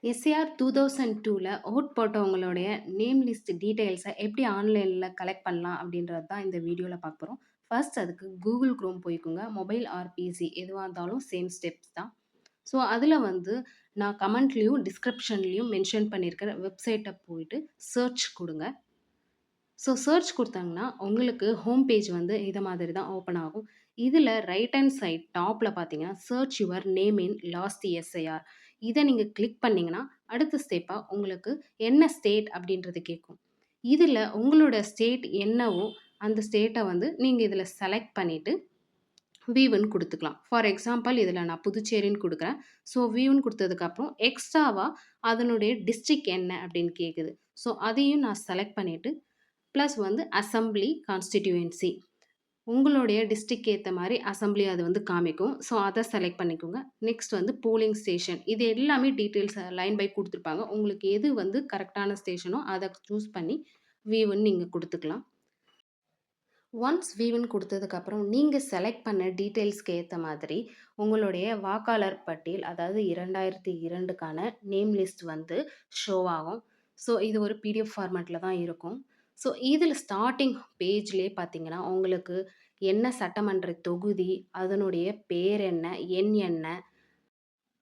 SAR 2002ல vote போட்டவங்களுடைய name list டீட்டெயில்ஸை எப்படி ஆன்லைனில் கலெக்ட் பண்ணலாம் அப்படின்றது தான் இந்த வீடியோவில் பார்க்க போகிறோம். ஃபர்ஸ்ட் அதுக்கு கூகுள் குரோம் போய்க்குங்க. மொபைல் ஆர் பிசி எதுவாக இருந்தாலும் சேம் ஸ்டெப்ஸ் தான். ஸோ அதில் வந்து நான் கமெண்ட்லேயும் டிஸ்கிரிப்ஷன்லேயும் மென்ஷன் பண்ணியிருக்கிற வெப்சைட்டை போயிட்டு சர்ச் கொடுங்க. ஸோ சர்ச் குடுத்தாங்கன்னா, உங்களுக்கு ஹோம் பேஜ் வந்து இத மாதிரி தான் ஓப்பன் ஆகும். இதில ரைட் ஹேண்ட் சைட் டாப்ல பார்த்தீங்கன்னா, search your name in last SIR. இத நீங்க கிளிக் பண்ணீங்கன்னா, அடுத்த ஸ்டெப்பா உங்களுக்கு என்ன ஸ்டேட் அப்படின்றது கேட்கும். இதில உங்களோட ஸ்டேட் என்னவோ, அந்த ஸ்டேட்ட வந்து நீங்க இதில செலக்ட் பண்ணிட்டு, வியூன்னு குடுத்துக்கலாம். ஃபார் எக்ஸாம்பிள் இதில நான் புதுச்சேரின்னு குடுக்குறேன். ஸோ வியூன்னு குடுத்ததுக்கப்புறம் எக்ஸ்ட்ராவா அதனுடைய டிஸ்ட்ரிக்ட் என்ன அப்படின்னு கேட்குது. ஸோ அதையும் நான் செலக்ட் பண்ணிட்டு ப்ளஸ் வந்து அசெம்பிளி கான்ஸ்டிட்யூயன்சி. உங்களுடைய டிஸ்ட்ரிக்ட்க்கு ஏத்த மாரி அசெம்பிளி அது வந்து காமிக்கும். ஸோ, அத செலக்ட் பண்ணிக்கோங்க. நெக்ஸ்ட் வந்து போலிங் ஸ்டேஷன். இது எல்லாமே டீட்டெயில்ஸ் லைன் பை குடுத்துருப்பாங்க. உங்களுக்கு எது வந்து கரெக்ட்டான ஸ்டேஷனோ அத சூஸ் பண்ணி வியூன்னு நீங்க குடுத்துக்கலாம். ஒன்ஸ் வியூன்னு குடுத்ததுக்கப்புறம், நீங்க செலக்ட் பண்ண டீட்டெயில்ஸ்க்கு ஏத்த மாதிரி உங்களுடைய வாக்காளர் பட்டியல், அதாவது 2002க்கான நேம் லிஸ்ட் வந்து ஷோ ஆகும். ஸோ, இது ஒரு பிடிஎஃப் ஃபார்மேட்ல தான் இருக்கும். ஸோ, இதில ஸ்டார்ட்டிங் பேஜ்லயே பார்த்தீங்கன்னா, உங்களுக்கு என்ன சட்டமன்ற தொகுதி, அதனுடைய பேர் என்ன, எண் என்ன,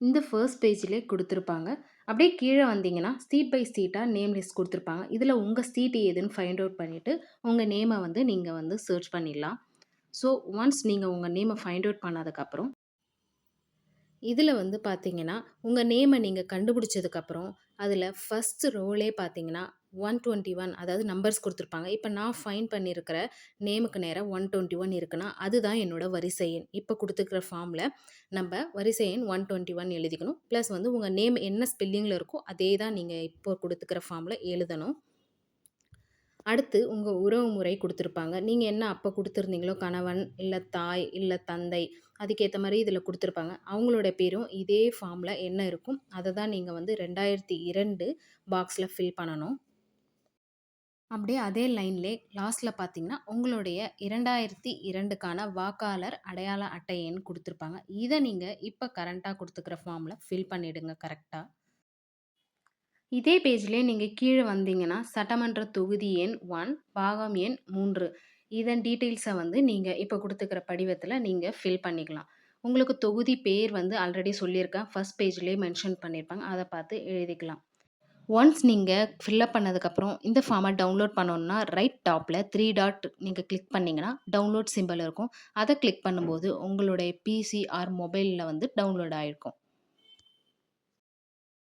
இந்த ஃபர்ஸ்ட் பேஜ்லயே குடுத்துருப்பாங்க. அப்படியே கீழ வந்தீங்கன்னா, ஸ்ட்ரீட் பை ஸ்ட்ரீட்டா நேம் லிஸ்ட் குடுத்துருப்பாங்க. இதுல உங்க ஸ்ட்ரீட் எதுன்னு ஃபைண்ட் அவுட் பண்ணிட்டு, உங்க நேம வந்து நீங்க வந்து சர்ச் பண்ணிடலாம். ஸோ, ஒன்ஸ் நீங்க உங்க நேம ஃபைண்ட் அவுட் பண்ணதுக்கப்புறம் இதில வந்து பார்த்தீங்கன்னா, உங்க நேம நீங்க கண்டுபிடிச்சதுக்கப்புறம், அதில ஃபர்ஸ்ட் ரோலே பார்த்தீங்கன்னா, 121 அதாவது நம்பர்ஸ் குடுத்துருப்பாங்க. இப்ப நான் ஃபைண்ட் பண்ணியிருக்கிற நேமுக்கு நேரா 121 இருக்குன்னா, அதுதான் என்னோட வரிசை எண். இப்ப குடுத்துருக்கிற ஃபார்ம்ல நம்ப வரிசை எண் 121 எழுதிக்கணும். பிளஸ் வந்து உங்க நேம் என்ன ஸ்பெல்லிங்ல இருக்கோ, அதே தான் நீங்க இப்போ குடுத்துக்கிற ஃபார்ம்ல எழுதணும். அடுத்து உங்க உறவு முறை குடுத்துருப்பாங்க. நீங்க என்ன அப்ப குடுத்துருந்தீங்களோ கணவன், இல்ல தாய், இல்ல தந்தை அதுக்கேத்த மாரி இதில குடுத்துருப்பாங்க. அவங்களோட பேரும் இதே ஃபார்ம்ல என்ன இருக்கும், அத தான் நீங்க வந்து 2002 பாக்ஸ்ல ஃபில் பண்ணணும். அப்படியே அதே லைன்லயே லாஸ்ட்ல பார்த்தீங்கன்னா, உங்களுடைய 2002க்கான வாக்காளர் அடையாள அட்டை எண் குடுத்துருப்பாங்க. இத நீங்க இப்ப கரண்ட்டா குடுத்துக்கிற ஃபார்ம்ல ஃபில் பண்ணிடுங்க கரெக்ட்டா. இதே பேஜ்லயே நீங்க கீழ வந்தீங்கன்னா, சட்டமன்ற தொகுதி எண் 1, பாகம் எண் 3 இதன் டீட்டெயில்ஸ வந்து நீங்க இப்ப குடுத்துக்கிற படிவத்தில நீங்க ஃபில் பண்ணிக்கலாம். உங்களுக்கு தொகுதி பேர் வந்து ஆல்ரெடி சொல்லியிருக்கேன். ஃபர்ஸ்ட் பேஜ்லயே மென்ஷன் பண்ணியிருப்பாங்க. அத பார்த்து எழுதிக்கலாம். ஒன்ஸ் நீங்க ஃபில் அப் பண்ணதுக்கப்புறம், இந்த ஃபார்ம டவுன்லோட் பண்ணணும்னா, ரைட் டாப்ல 3 டாட் நீங்க கிளிக் பண்ணீங்கன்னா, டவுன்லோட் சிம்பல் இருக்கும். அத கிளிக் பண்ணும்போது, உங்களுடைய பிசி ஆர் மொபைல்ல வந்து டவுன்லோட் ஆயிருக்கும்.